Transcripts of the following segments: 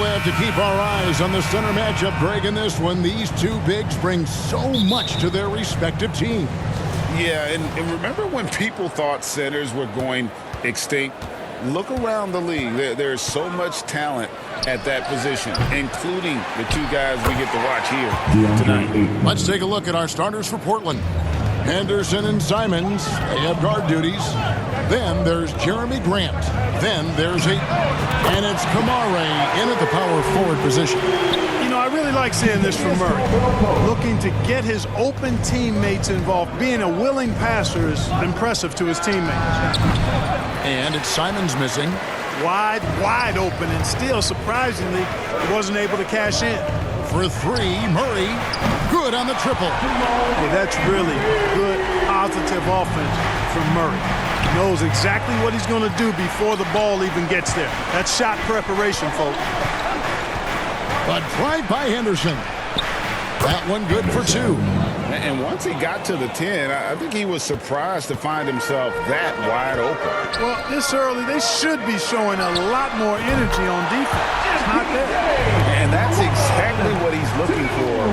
we have to keep our eyes on the center matchup, Greg, in this one. These two bigs bring so much to their respective teams. Yeah, and remember when people thought centers were going extinct? Look around the league. There's so much talent at that position, including the two guys we get to watch here tonight. Let's take a look at our starters for Portland. Henderson and Simons, they have guard duties. Then there's Jeremy Grant. Then there's and it's Kamare in at the power forward position. You know, I really like seeing this from Murray. Looking to get his open teammates involved. Being a willing passer is impressive to his teammates. And it's Simons missing. Wide open, and still, surprisingly, he wasn't able to cash in. For three, Murray, good on the triple. Yeah, that's really good, positive offense from Murray. He knows exactly what he's going to do before the ball even gets there. That's shot preparation, folks. But drive by Henderson. That one good for two. And once he got to the 10, I think he was surprised to find himself that wide open. Well, this early, they should be showing a lot more energy on defense. It's not there. And that's exactly what he's looking for,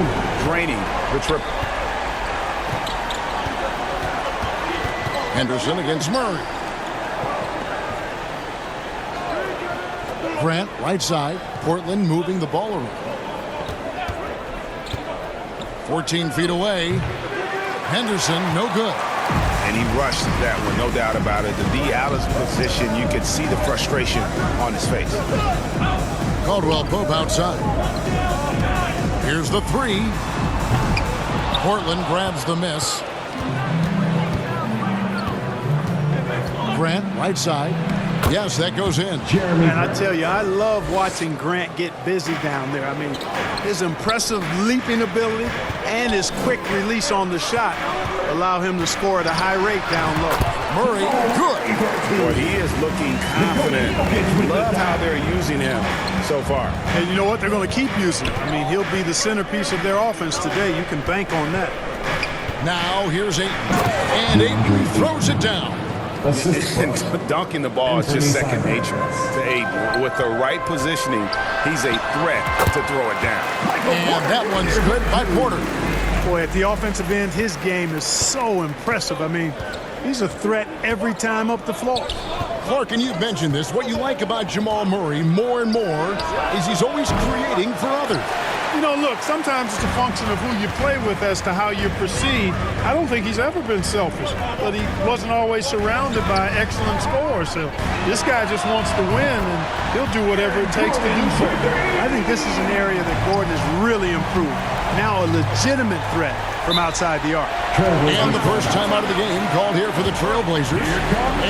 draining the triple. Henderson against Murray. Grant, right side. Portland moving the ball around. 14 feet away. Henderson, no good. And he rushed that one, no doubt about it. To be out of position, you could see the frustration on his face. Caldwell Pope outside. Here's the three. Portland grabs the miss. Grant, right side. Yes, that goes in. Man, I tell you, I love watching Grant get busy down there. I mean, his impressive leaping ability and his quick release on the shot allow him to score at a high rate down low. Murray, good. Boy, he is looking confident. Love how they're using him so far. And you know what? They're going to keep using him. I mean, he'll be the centerpiece of their offense today. You can bank on that. Now here's Ayton. And Ayton throws it down. Dunking the ball is just second nature to Ayton. With the right positioning, he's a threat to throw it down. And that one's good by Porter. Boy, at the offensive end, his game is so impressive. I mean, he's a threat every time up the floor. Clark, and you've mentioned this, what you like about Jamal Murray more and more is he's always creating for others. You know, look, sometimes it's a function of who you play with as to how you proceed. I don't think he's ever been selfish, but he wasn't always surrounded by excellent scorers. So this guy just wants to win, and he'll do whatever it takes to do so. I think this is an area that Gordon has really improved. Now a legitimate threat from outside the arc. And the first time out of the game called here for the Trailblazers.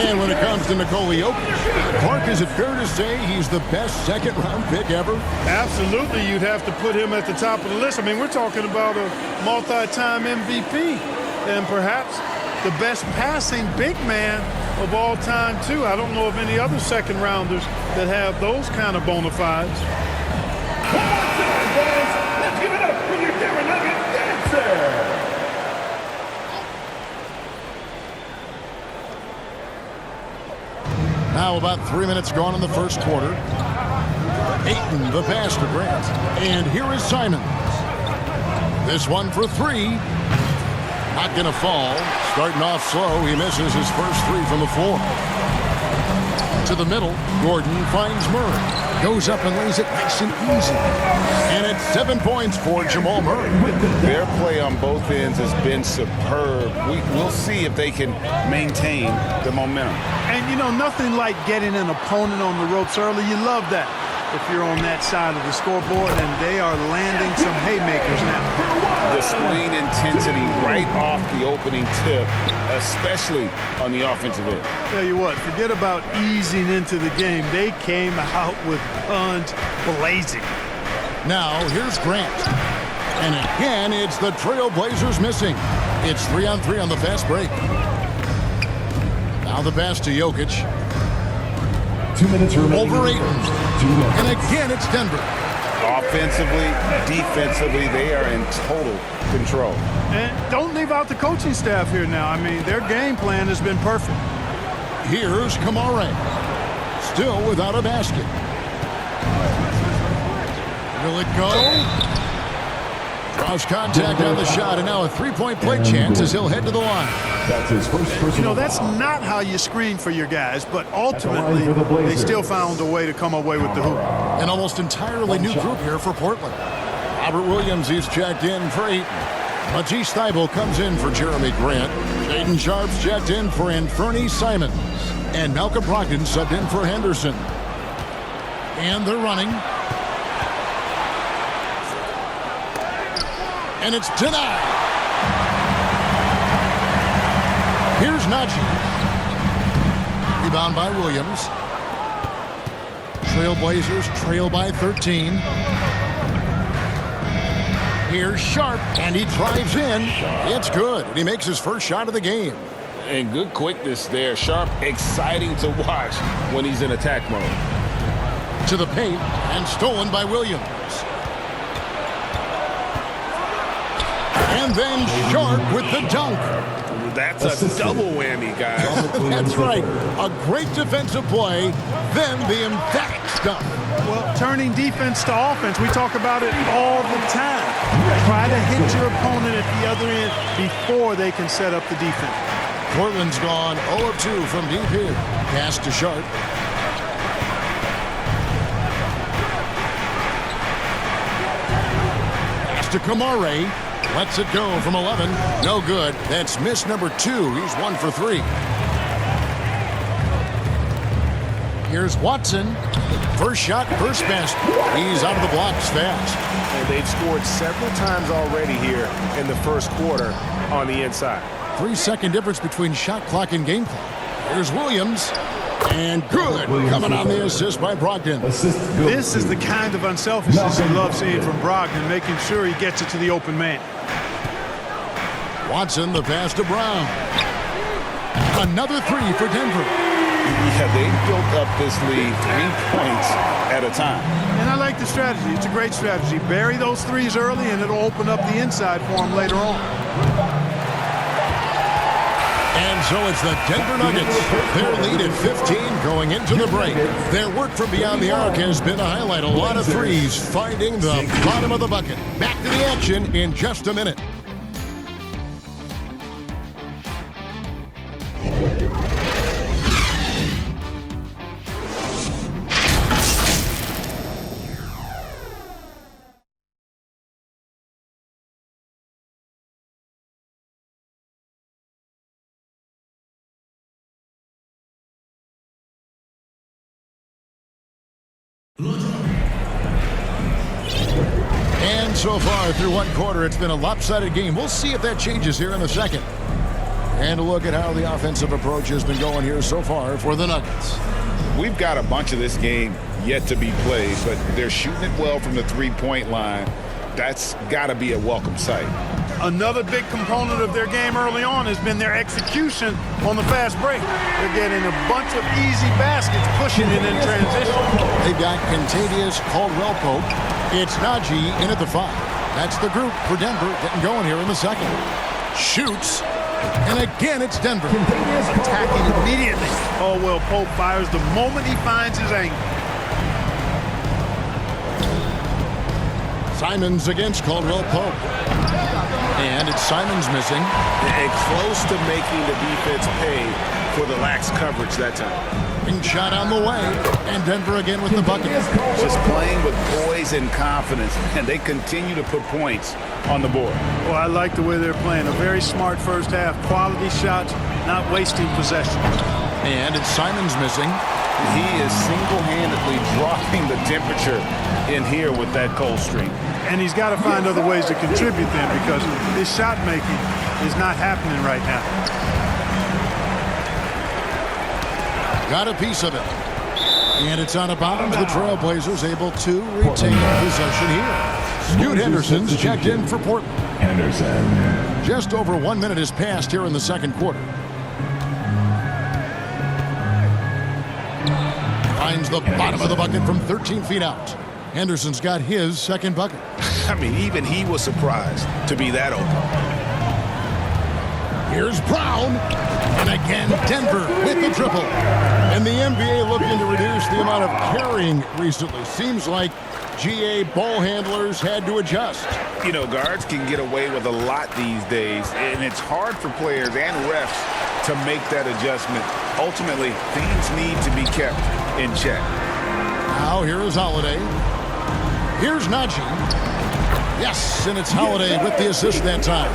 And when it comes to Nikola Jokic, Clark, is it fair to say he's the best second-round pick ever? Absolutely, you'd have to put him at the top of the list. I mean, we're talking about a multi-time MVP and perhaps the best passing big man of all time, too. I don't know of any other second-rounders that have those kind of bona fides. Let's give it up for your Denver Nuggets dancer. Now about 3 minutes gone in the first quarter. Ayton, the pass to Grant. And here is Simons. This one for three. Not going to fall. Starting off slow, he misses his first three from the floor. To the middle, Gordon finds Murray. Goes up and lays it nice and easy. And it's 7 points for Jamal Murray. Their play on both ends has been superb. We'll see if they can maintain the momentum. And, you know, nothing like getting an opponent on the ropes early. You love that if you're on that side of the scoreboard, and they are landing some haymakers now. Displaying intensity right off the opening tip, especially on the offensive end. Tell you what, forget about easing into the game. They came out with guns blazing. Now, here's Grant. And again, it's the Trailblazers missing. It's 3-on-3 on the fast break. Now the pass to Jokic. 2 minutes remaining. Over Ayton. And again, it's Denver. Offensively, defensively, they are in total control. And don't leave out the coaching staff here now. I mean, their game plan has been perfect. Here's Kamare. Still without a basket. Will it go? Draws contact on the shot, and now a three-point play chance as he'll head to the line. That's his first personal You know, that's foul. not how you screen for your guys, but ultimately they still found a way to come away with the hoop. An almost entirely new group here for Portland. Robert Williams is checked in for Ayton. Matisse Thybulle comes in for Jeremy Grant. Jaden Sharp's checked in for Anthony Simons. And Malcolm Brogdon subbed in for Henderson. And they're running. And it's denied. Here's Najee. Rebound by Williams. Trailblazers trail by 13. Here's Sharp, and he drives in. It's good, and he makes his first shot of the game. And good quickness there. Sharp, exciting to watch when he's in attack mode. To the paint, and stolen by Williams. And then Sharp with the dunk. That's a double whammy, guys. That's right. A great defensive play, then the emphatic stuff. Well, turning defense to offense, we talk about it all the time. Try to hit your opponent at the other end before they can set up the defense. Portland's gone 0 of 2 from deep here. Pass to Sharp. Pass to Kamare. Lets it go from 11. No good. That's miss number 2. He's 1 for 3. Here's Watson. First shot, first basket. He's out of the blocks fast. And they've scored several times already here in the first quarter on the inside. 3-second difference between shot clock and game clock. Here's Williams. And good. Coming on the assist by Brogdon. This is the kind of unselfishness you love seeing from Brogdon, making sure he gets it to the open man. Watson, the pass to Brown. Another 3 for Denver. Yeah, they built up this lead 3 points at a time. And I like the strategy. It's a great strategy. Bury those threes early, and it'll open up the inside for them later on. And so it's the Denver Nuggets. Their lead at 15 going into the break. Their work from beyond the arc has been a highlight. A lot of threes finding the bottom of the bucket. Back to the action in just a minute. And so far through one quarter, it's been a lopsided game. We'll see if that changes here in the second. And a look at how the offensive approach has been going here so far for the Nuggets. We've got a bunch of this game yet to be played, but they're shooting it well from the three-point line. That's got to be a welcome sight. Another big component of their game early on has been their execution on the fast break. They're getting a bunch of easy baskets, pushing it in transition. They've got Contavious Caldwell-Pope. It's Najee in at the 5. That's the group for Denver getting going here in the second. Shoots. And again, it's Denver. Attacking immediately. Oh, well, Pope fires the moment he finds his angle. Simons against Caldwell-Pope. And it's Simons missing. And close to making the defense pay for the lax coverage that time. Big shot on the way. And Denver again with the bucket. Just playing with poise and confidence, and they continue to put points on the board. Well, I like the way they're playing. A very smart first half. Quality shots, not wasting possession. And it's Simons missing. He is single-handedly dropping the temperature in here with that cold streak. And he's got to find other ways to contribute then, because his shot making is not happening right now. Got a piece of it. And it's out of bounds. The Trailblazers able to retain possession here. Scoot Henderson's checked in for Portland. Henderson. Just over 1 minute has passed here in the second quarter. Finds the bottom of the bucket from 13 feet out. Henderson's got his second bucket. I mean, even he was surprised to be that open. Here's Brown. And again, Denver with the triple. And the NBA looking to reduce the amount of carrying recently. Seems like GA ball handlers had to adjust. You know, guards can get away with a lot these days, and it's hard for players and refs to make that adjustment. Ultimately, things need to be kept in check. Now here is Holiday. Here's Najee. Yes, and it's Holiday with the assist that time.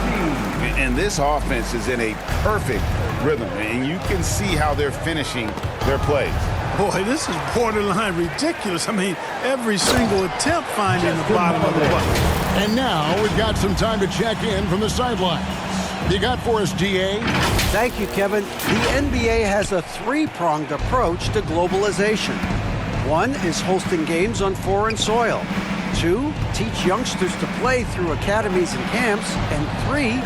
And this offense is in a perfect rhythm, and you can see how they're finishing their plays. Boy, this is borderline ridiculous. I mean, every single attempt finding the bottom of the bucket. And now we've got some time to check in from the sidelines. You got for us, GA? Thank you, Kevin. The NBA has a three-pronged approach to globalization. One is hosting games on foreign soil. Two, teach youngsters to play through academies and camps. And three,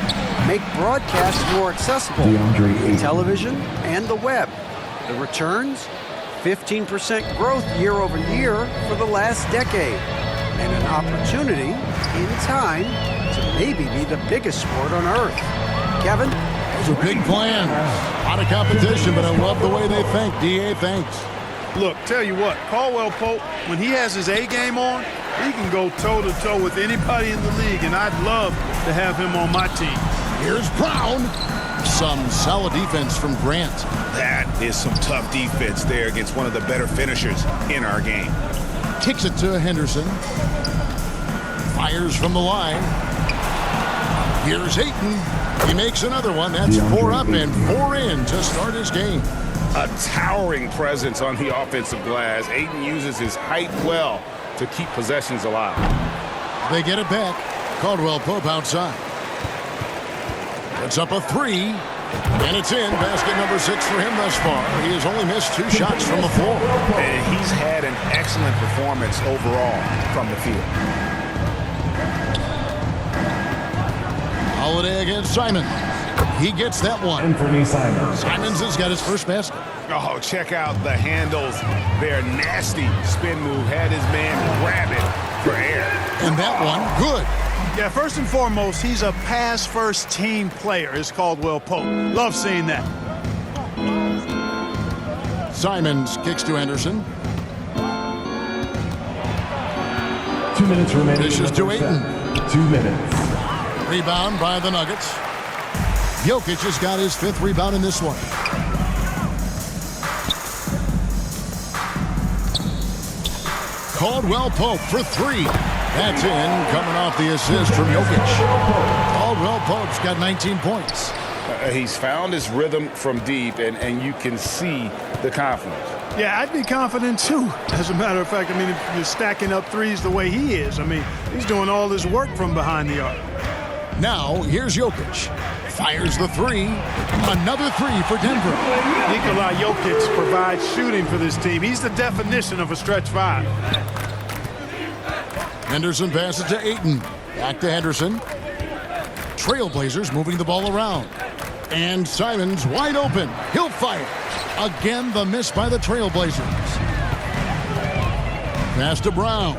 make broadcasts more accessible in television and the web. The returns? 15% growth year over year for the last decade. And an opportunity, in time, to maybe be the biggest sport on earth. Kevin? Those are big plans. A lot of competition, but I love the way they think. DA, thanks. Look, tell you what, Caldwell Pope, when he has his A game on, he can go toe-to-toe with anybody in the league, and I'd love to have him on my team. Here's Brown. Some solid defense from Grant. That is some tough defense there against one of the better finishers in our game. Kicks it to Henderson. Fires from the line. Here's Ayton. He makes another one. That's 4 up and 4 in to start his game. A towering presence on the offensive glass. Ayton uses his height well to keep possessions alive. They get it back. Caldwell Pope outside. Puts up a 3, and it's in. Basket number 6 for him thus far. He has only missed 2 shots from the floor. And he's had an excellent performance overall from the field. Holiday against Simons. He gets that one. Anthony Simons. Simons has got his first basket. Oh, check out the handles. Their nasty spin move had his man grab it for air. And that one, good. Yeah, first and foremost, he's a pass-first team player, is Caldwell Pope. Love seeing that. Simons kicks to Henderson. 2 minutes remaining. Dishes to Ayton. 2 minutes. Rebound by the Nuggets. Jokic has got his 5th rebound in this one. Caldwell Pope for 3. That's in, coming off the assist from Jokic. Caldwell Pope's got 19 points. He's found his rhythm from deep, and you can see the confidence. Yeah, I'd be confident too. As a matter of fact, I mean, if you're stacking up threes the way he is, I mean, he's doing all this work from behind the arc. Now, here's Jokic. Fires the 3. Another 3 for Denver. Nikola Jokic provides shooting for this team. He's the definition of a stretch 5. Henderson passes to Ayton. Back to Henderson. Trailblazers moving the ball around. And Simons wide open. He'll fire. Again, the miss by the Trailblazers. Pass to Brown.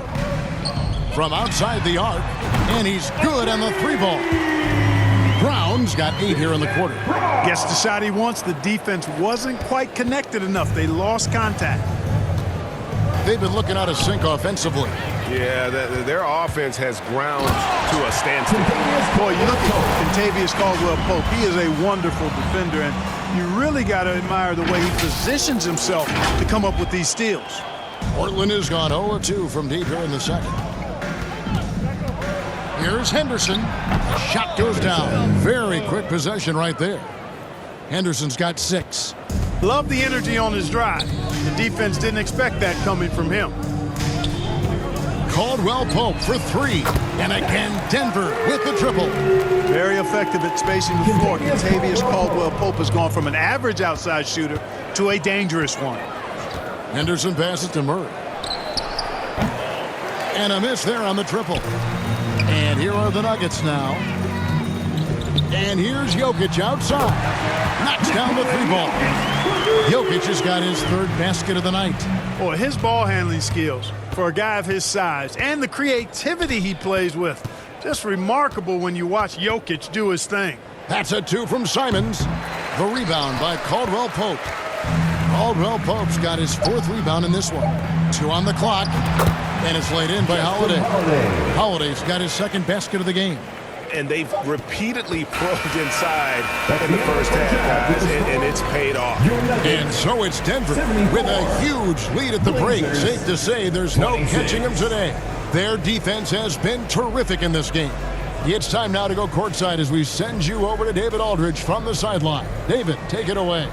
From outside the arc. And he's good on the 3-ball. Brown's got 8 here in the quarter. Gets the shot he wants. The defense wasn't quite connected enough. They lost contact. They've been looking out of sync offensively. Yeah, their offense has ground to a standstill. Boy, you look at Kentavious Caldwell Pope. He is a wonderful defender, and you really got to admire the way he positions himself to come up with these steals. Portland has gone 0-2 from deep here in the second. Here's Henderson. The shot goes down. Very quick possession right there. Henderson's got 6. Love the energy on his drive. The defense didn't expect that coming from him. Caldwell Pope for 3. And again, Denver with the triple. Very effective at spacing the floor. Kentavious Caldwell Pope has gone from an average outside shooter to a dangerous one. Henderson passes to Murray. And a miss there on the triple. And here are the Nuggets now. And here's Jokic outside. Knocks down the 3-ball. Jokic has got his 3rd basket of the night. Boy, his ball handling skills for a guy of his size and the creativity he plays with. Just remarkable when you watch Jokic do his thing. That's a 2 from Simons. The rebound by Caldwell Pope. Caldwell Pope's got his 4th rebound in this one. 2 on the clock, and it's laid in by Holiday. Holiday's got his 2nd basket of the game. And they've repeatedly probed inside in the first half, guys, and it's paid off. And so it's Denver with a huge lead at the break. Safe to say there's no catching them today. Their defense has been terrific in this game. It's time now to go courtside as we send you over to David Aldridge from the sideline. David, take it away.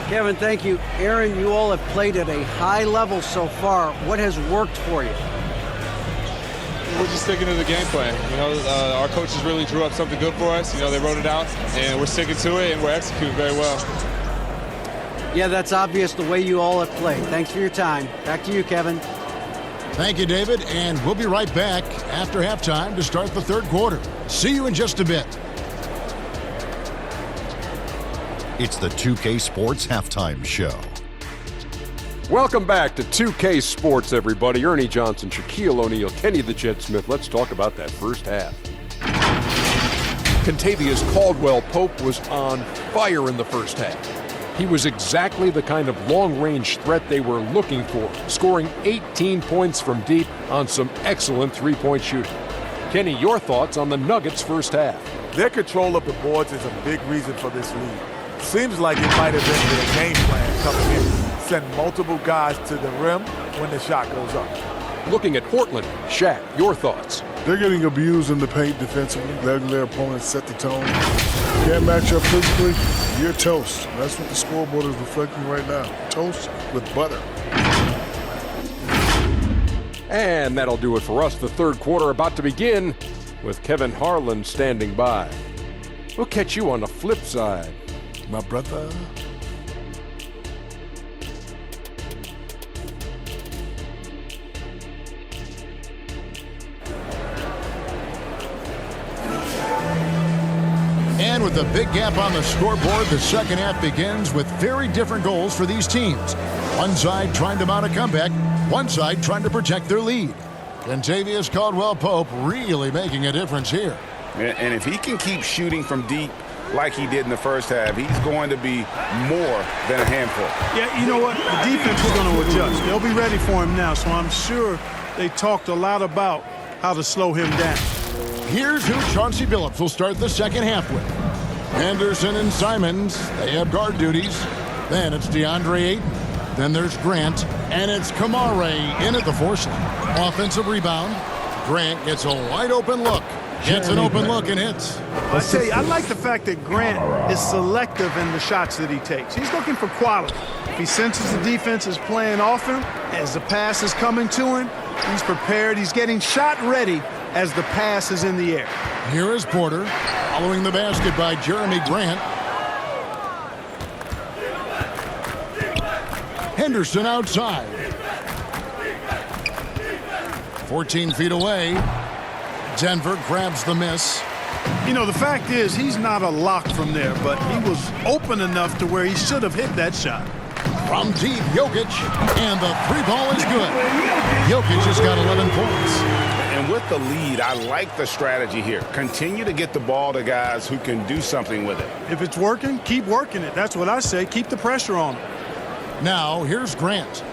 Kevin, thank you. Aaron, you all have played at a high level so far. What has worked for you? We're just sticking to the game plan. Our coaches really drew up something good for us. They wrote it out, and we're sticking to it, and we're executing very well. Yeah, that's obvious the way you all have played. Thanks for your time. Back to you, Kevin. Thank you, David, and we'll be right back after halftime to start the 3rd quarter. See you in just a bit. It's the 2K Sports Halftime Show. Welcome back to 2K Sports, everybody. Ernie Johnson, Shaquille O'Neal, Kenny the Jet Smith. Let's talk about that first half. Kentavious Caldwell-Pope was on fire in the first half. He was exactly the kind of long-range threat they were looking for, scoring 18 points from deep on some excellent three-point shooting. Kenny, your thoughts on the Nuggets' first half? Their control of the boards is a big reason for this lead. Seems like it might have been their game plan coming in. Send multiple guys to the rim when the shot goes up. Looking at Portland, Shaq, your thoughts? They're getting abused in the paint defensively, letting their opponents set the tone. Can't match up physically, you're toast. That's what the scoreboard is reflecting right now. Toast with butter. And that'll do it for us. The 3rd quarter about to begin with Kevin Harlan standing by. We'll catch you on the flip side, my brother. And with a big gap on the scoreboard, the second half begins with very different goals for these teams. One side trying to mount a comeback, one side trying to protect their lead. Kentavious Caldwell-Pope really making a difference here. And if he can keep shooting from deep like he did in the first half, he's going to be more than a handful. Yeah, you know what? The defense is going to adjust. They'll be ready for him now, so I'm sure they talked a lot about how to slow him down. Here's who Chauncey Billups will start the second half with. Henderson and Simons, they have guard duties. Then it's DeAndre Ayton. Then there's Grant, and it's Kamare in at the force line. Offensive rebound. Grant gets a wide open look. Gets an open look and hits. I tell you, I like the fact that Grant is selective in the shots that he takes. He's looking for quality. If he senses the defense is playing off him, as the pass is coming to him, he's prepared. He's getting shot ready as the pass is in the air. Here is Porter, following the basket by Jeremy Grant. Henderson outside. 14 feet away. Denver grabs the miss. You know, the fact is he's not a lock from there, but he was open enough to where he should have hit that shot. From deep, Jokic, and the 3-ball is good. Jokic has got 11 points. And with the lead, I like the strategy here. Continue to get the ball to guys who can do something with it. If it's working, keep working it. That's what I say. Keep the pressure on him. Now, here's Grant.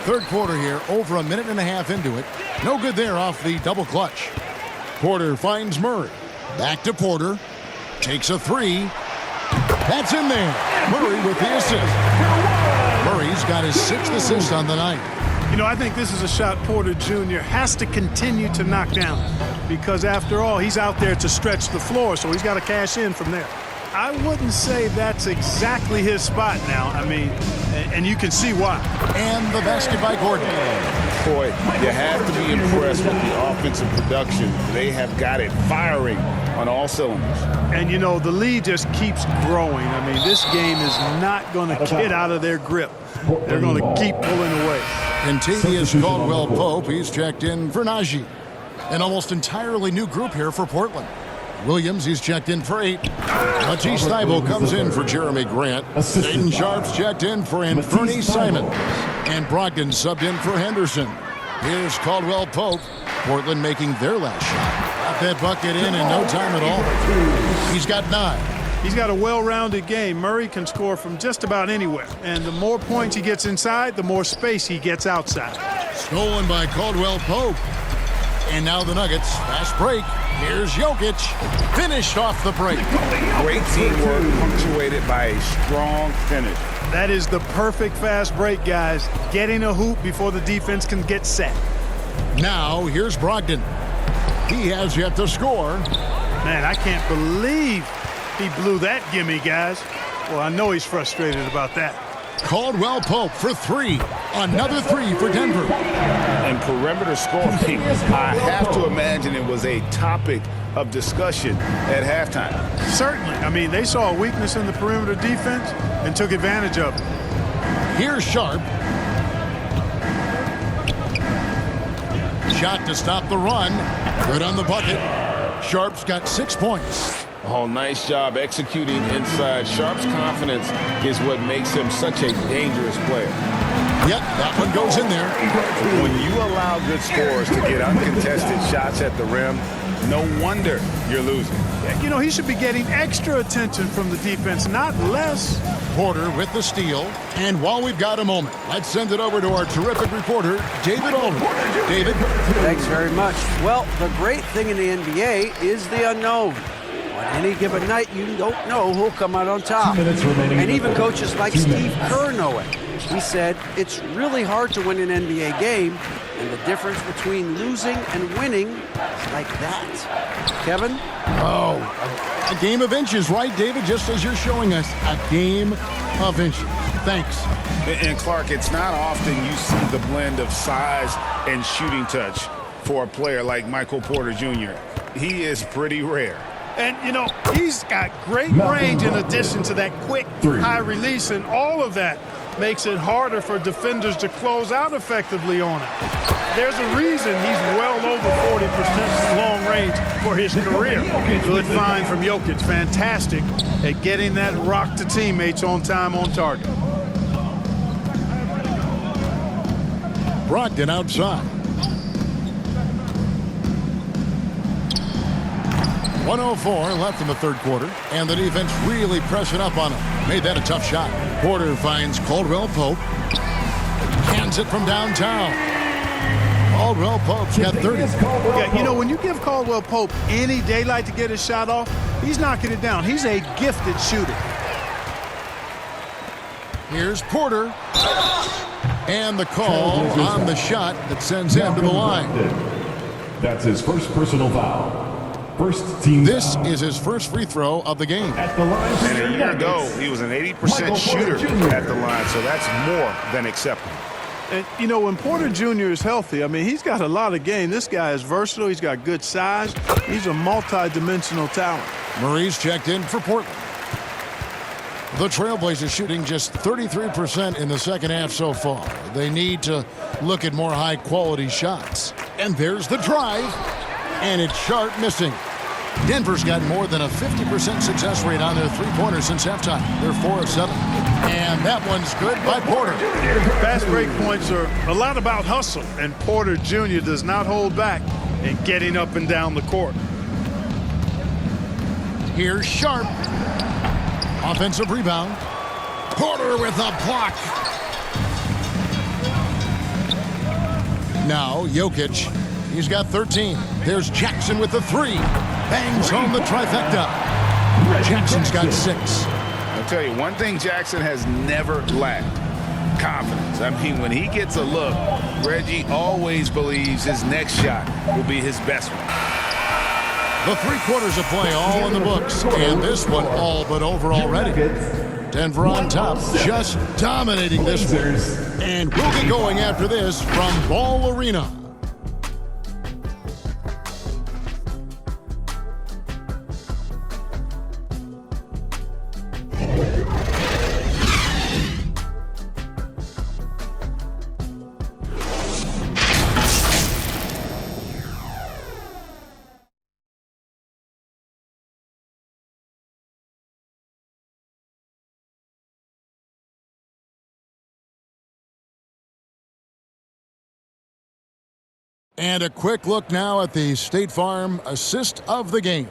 Third quarter here, over a minute and a half into it. No good there off the double clutch. Porter finds Murray. Back to Porter. Takes a three. That's in there. Murray with the assist. Murray's got his 6th assist on the night. You know, I think this is a shot Porter Jr. has to continue to knock down because, after all, he's out there to stretch the floor, so he's got to cash in from there. I wouldn't say that's exactly his spot now. I mean, and you can see why. And the basket by Gordon. Boy, you have to be impressed with the offensive production. They have got it firing on all cylinders. And, you know, the lead just keeps growing. I mean, this game is not going to get out of their grip. They're going to keep pulling away. Kentavious Caldwell-Pope, he's checked in for Najee. An almost entirely new group here for Portland. Williams, he's checked in for 8. Matisse Thybulle comes in for Jeremy Grant. Dayton Sharp's checked in for Anthony Simons. And Brogdon subbed in for Henderson. Here's Caldwell Pope. Portland making their last shot. Got that bucket in no time at all. He's got 9. He's got a well-rounded game. Murray can score from just about anywhere. And the more points he gets inside, the more space he gets outside. Stolen by Caldwell Pope. And now the Nuggets. Fast break. Here's Jokic. Finished off the break. Great teamwork punctuated by a strong finish. That is the perfect fast break, guys. Getting a hoop before the defense can get set. Now here's Brogdon. He has yet to score. Man, I can't believe he blew that gimme, guys. Well, I know he's frustrated about that. Caldwell Pope for 3. Another 3 for Denver. And perimeter scoring, I have to imagine it was a topic of discussion at halftime. Certainly. I mean, they saw a weakness in the perimeter defense and took advantage of it. Here's Sharp. Shot to stop the run. Good on the bucket. Sharp's got 6 points. Oh, nice job executing inside. Sharp's confidence is what makes him such a dangerous player. Yep, that one goes in there. When you allow good scorers to get uncontested shots at the rim, no wonder you're losing. You know, he should be getting extra attention from the defense, not less. Porter with the steal. And while we've got a moment, let's send it over to our terrific reporter, David Aldridge. David. Thanks very much. Well, the great thing in the NBA is the unknown. On any given night, you don't know who'll come out on top. And even coaches like Steve Kerr know it. He said it's really hard to win an NBA game, and the difference between losing and winning is like that. Kevin? Oh, a game of inches, right, David? Just as you're showing us, a game of inches. Thanks. And Clark, it's not often you see the blend of size and shooting touch for a player like Michael Porter Jr. He is pretty rare. And, you know, he's got great range in addition to that quick, high release, and all of that makes it harder for defenders to close out effectively on it. There's a reason he's well over 40% long range for his career. Good find from Jokic. Fantastic at getting that rock to teammates on time, on target. Brogdon outside. 1:04 left in the third quarter, and the defense really pressing up on him. Made that a tough shot. Porter finds Caldwell Pope. Hands it from downtown. Caldwell Pope's got 30. Yeah, you know, when you give Caldwell Pope any daylight to get his shot off, he's knocking it down. He's a gifted shooter. Here's Porter. And the call on the shot that sends him to the line. That's his first personal foul. First team. This is his first free throw of the game. At the line, and a year ago, he was an 80% shooter at the line, so that's more than acceptable. And, you know, when Porter Jr. is healthy, I mean, he's got a lot of game. This guy is versatile. He's got good size. He's a multi-dimensional talent. Murray's checked in for Portland. The Trailblazers shooting just 33% in the second half so far. They need to look at more high-quality shots. And there's the drive. And it's Sharp missing. Denver's got more than a 50% success rate on their three-pointers since halftime. They're 4 of 7. And that one's good by Porter. Fast break points are a lot about hustle, and Porter Jr. does not hold back in getting up and down the court. Here's Sharp. Offensive rebound. Porter with a block. Now Jokic. He's got 13. There's Jackson with the 3. Bangs home the trifecta. Jackson's got 6. I'll tell you, one thing Jackson has never lacked: confidence. I mean, when he gets a look, Reggie always believes his next shot will be his best one. The 3 quarters of play all in the books, and this one all but over already. Denver on top, just dominating this one. And we'll get going after this from Ball Arena. And a quick look now at the State Farm assist of the game.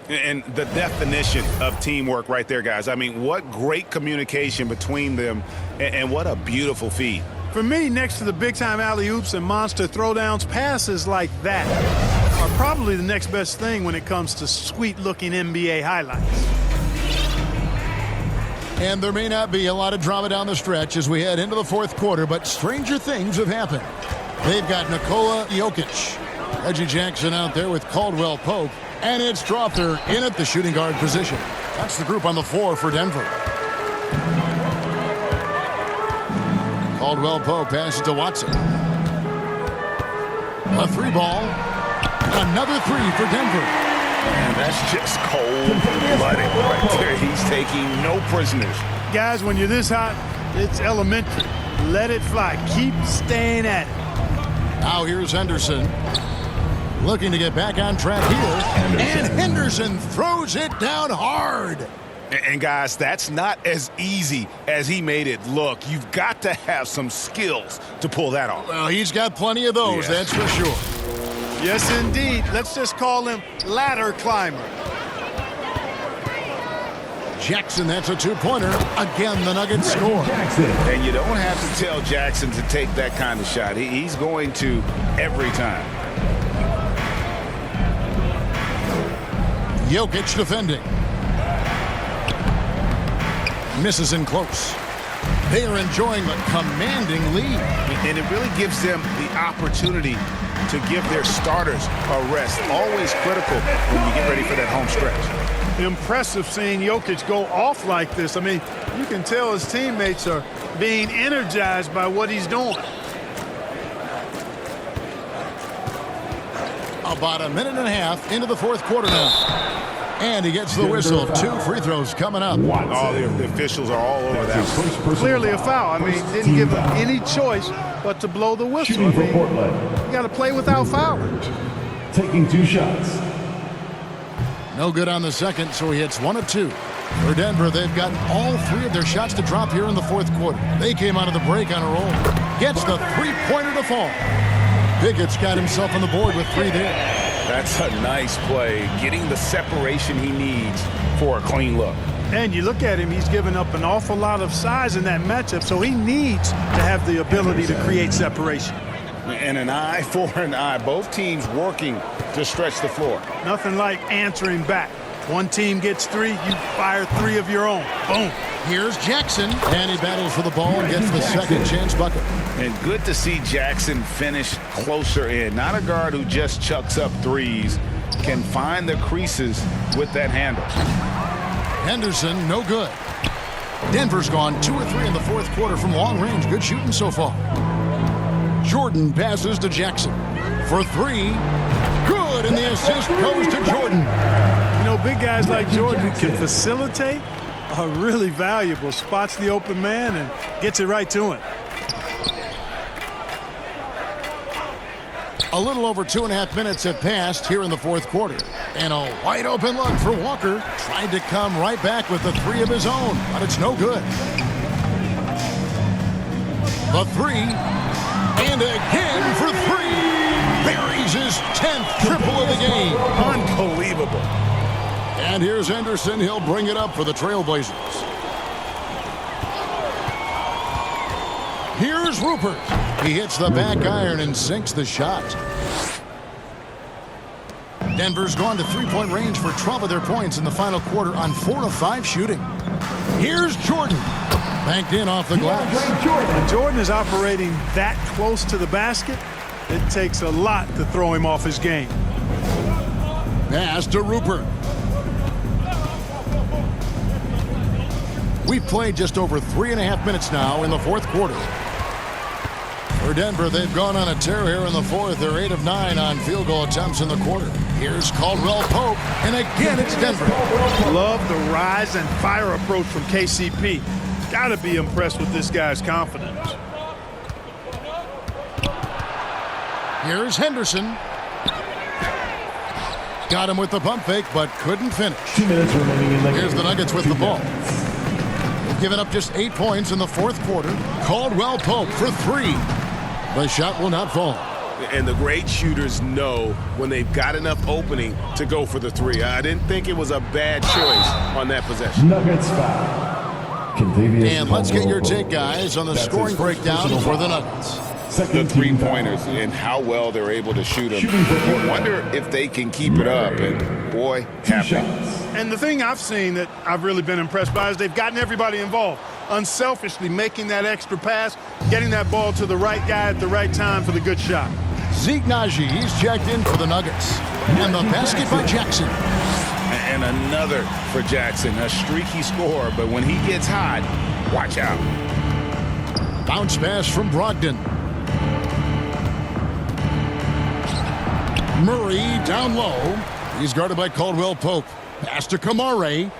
And the definition of teamwork right there, guys. I mean, what great communication between them, and what a beautiful feed. For me, next to the big-time alley-oops and monster throwdowns, passes like that are probably the next best thing when it comes to sweet-looking NBA highlights. And there may not be a lot of drama down the stretch as we head into the fourth quarter, but stranger things have happened. They've got Nikola Jokic, Reggie Jackson out there with Caldwell Pope, and it's Strother in at the shooting guard position. That's the group on the floor for Denver. Caldwell Pope passes to Watson. A three ball. Another three for Denver. And that's just cold-blooded right there. He's taking no prisoners. Guys, when you're this hot, it's elementary. Let it fly. Keep staying at it. Now here's Henderson. Looking to get back on track here. And Henderson throws it down hard. And guys, that's not as easy as he made it look. You've got to have some skills to pull that off. Well, he's got plenty of those, that's for sure. Yes, indeed. Let's just call him ladder climber. Jackson, that's a two-pointer. Again, the Nuggets score. And you don't have to tell Jackson to take that kind of shot. He's going to every time. Jokic defending. Misses in close. They are enjoying a commanding lead. And it really gives them the opportunity to give their starters a rest. Always critical when you get ready for that home stretch. Impressive seeing Jokic go off like this. I mean, you can tell his teammates are being energized by what he's doing. About a minute and a half into the fourth quarter now. And he gets the whistle. 2 free throws coming up. Oh, the officials are all over that. Clearly a foul. I mean, didn't give him any choice but to blow the whistle. Shooting for Portland. You got to play without fouling. Taking 2 shots. No good on the second, so he hits 1 of 2. For Denver, they've gotten all 3 of their shots to drop here in the fourth quarter. They came out of the break on a roll. Gets the three-pointer to fall. Pickett's got himself on the board with 3 there. That's a nice play, getting the separation he needs for a clean look. And you look at him, he's given up an awful lot of size in that matchup, so he needs to have the ability to create separation. And an eye for an eye. Both teams working to stretch the floor. Nothing like answering back. One team gets 3, you fire 3 of your own. Boom. Here's Jackson, and he battles for the ball and gets the second chance bucket. And good to see Jackson finish closer in. Not a guard who just chucks up threes. Can find the creases with that handle. Henderson, no good. Denver's gone 2 or 3 in the fourth quarter from long range. Good shooting so far. Jordan passes to Jackson for 3. Good, and the assist goes to Jordan. You know, big guys like Jordan can facilitate, are really valuable. Spots the open man and gets it right to him. A little over 2.5 minutes have passed here in the fourth quarter. And a wide open look for Walker. Tried to come right back with the 3 of his own, but it's no good. The 3, and again for 3. Buries his 10th triple of the game. Unbelievable. And here's Henderson. He'll bring it up for the Trailblazers. Here's Rupert. He hits the back iron and sinks the shot. Denver's gone to three-point range for 12 of their points in the final quarter on 4 of 5 shooting. Here's Jordan. Banked in off the glass. When Jordan is operating that close to the basket, it takes a lot to throw him off his game. Pass to Rupert. We've played just over 3.5 minutes now in the fourth quarter. For Denver, they've gone on a tear here in the fourth. They're 8 of 9 on field goal attempts in the quarter. Here's Caldwell Pope, and again it's Denver. Love the rise and fire approach from KCP. Got to be impressed with this guy's confidence. Here's Henderson. Got him with the pump fake, but couldn't finish. 2 minutes remaining in the game. Here's the Nuggets with the ball. They've given up just 8 points in the fourth quarter. Caldwell Pope for 3. The shot will not fall. And the great shooters know when they've got enough opening to go for the three. I didn't think it was a bad choice on that possession. Nuggets foul. And let's get your take, guys, on the scoring breakdown for the Nuggets. The three-pointers and how well they're able to shoot them. You wonder if they can keep it up, and boy, happy. And the thing I've seen that I've really been impressed by is they've gotten everybody involved, unselfishly making that extra pass, getting that ball to the right guy at the right time for the good shot. Zeke Naji, he's checked in for the Nuggets. And the basket by Jackson. And another for Jackson, a streaky scorer, but when he gets hot, watch out. Bounce pass from Brogdon. Murray down low. He's guarded by Caldwell Pope. Pass to Kamare.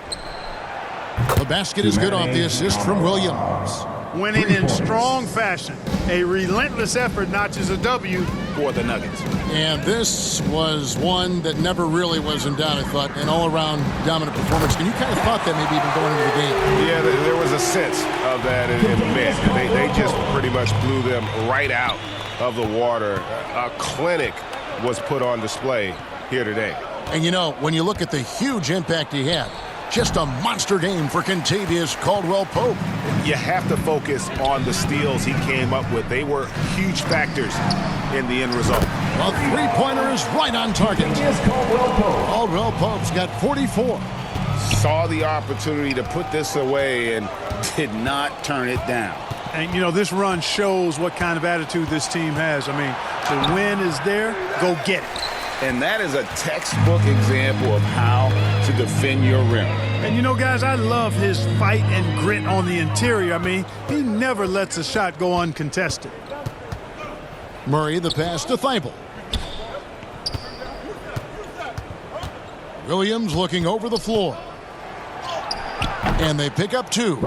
The basket is good off the assist from Williams. Winning in strong fashion. A relentless effort notches a W for the Nuggets. And this was one that never really was in doubt, I thought, an all-around dominant performance. And you kind of thought that maybe even going into the game. Yeah, there was a sense of that in the mid. They just pretty much blew them right out of the water. A clinic was put on display here today. And, you know, when you look at the huge impact he had, just a monster game for Kentavious Caldwell-Pope. You have to focus on the steals he came up with. They were huge factors in the end result. A three-pointer is right on target. Caldwell-Pope's got 44. Saw the opportunity to put this away and did not turn it down. And, you know, this run shows what kind of attitude this team has. I mean, the win is there, go get it. And that is a textbook example of how to defend your rim. And, you know, guys, I love his fight and grit on the interior. I mean, he never lets a shot go uncontested. Murray, the pass to Thibault. Williams looking over the floor. And they pick up two.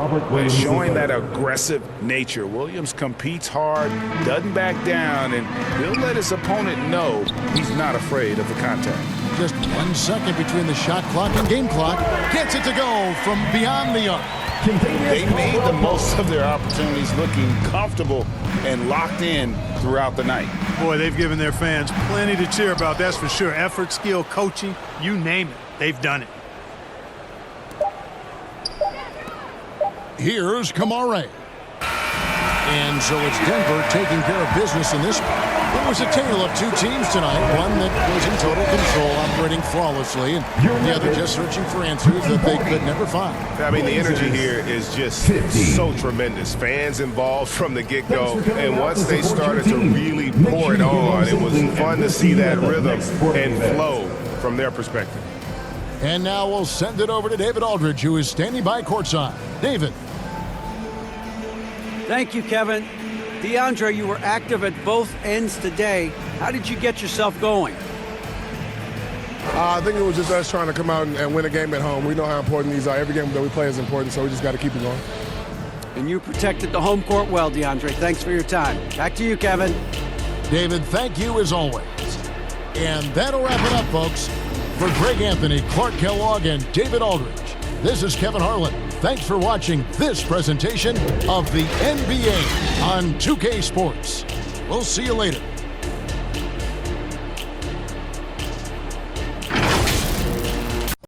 Showing that aggressive nature. Williams competes hard, doesn't back down, and he'll let his opponent know he's not afraid of the contact. Just 1 second between the shot clock and game clock. Gets it to go from beyond the arc. They made the most of their opportunities, looking comfortable and locked in throughout the night. Boy, they've given their fans plenty to cheer about, that's for sure. Effort, skill, coaching, you name it, they've done it. Here's Kamare. And so it's Denver taking care of business in this one. It was a tale of two teams tonight, one that was in total control, operating flawlessly, and the other just searching for answers that they could never find. I mean, the energy here is just so tremendous. Fans involved from the get-go, and once they started to really pour it on, it was fun to see that rhythm and flow from their perspective. And now we'll send it over to David Aldridge, who is standing by courtside. David. Thank you, Kevin. DeAndre, you were active at both ends today. How did you get yourself going? I think it was just us trying to come out and win a game at home. We know how important these are. Every game that we play is important, so we just got to keep it going. And you protected the home court well, DeAndre. Thanks for your time. Back to you, Kevin. David, thank you as always. And that'll wrap it up, folks. For Greg Anthony, Clark Kellogg, and David Aldridge, this is Kevin Harlan. Thanks for watching this presentation of the NBA on 2K Sports. We'll see you later.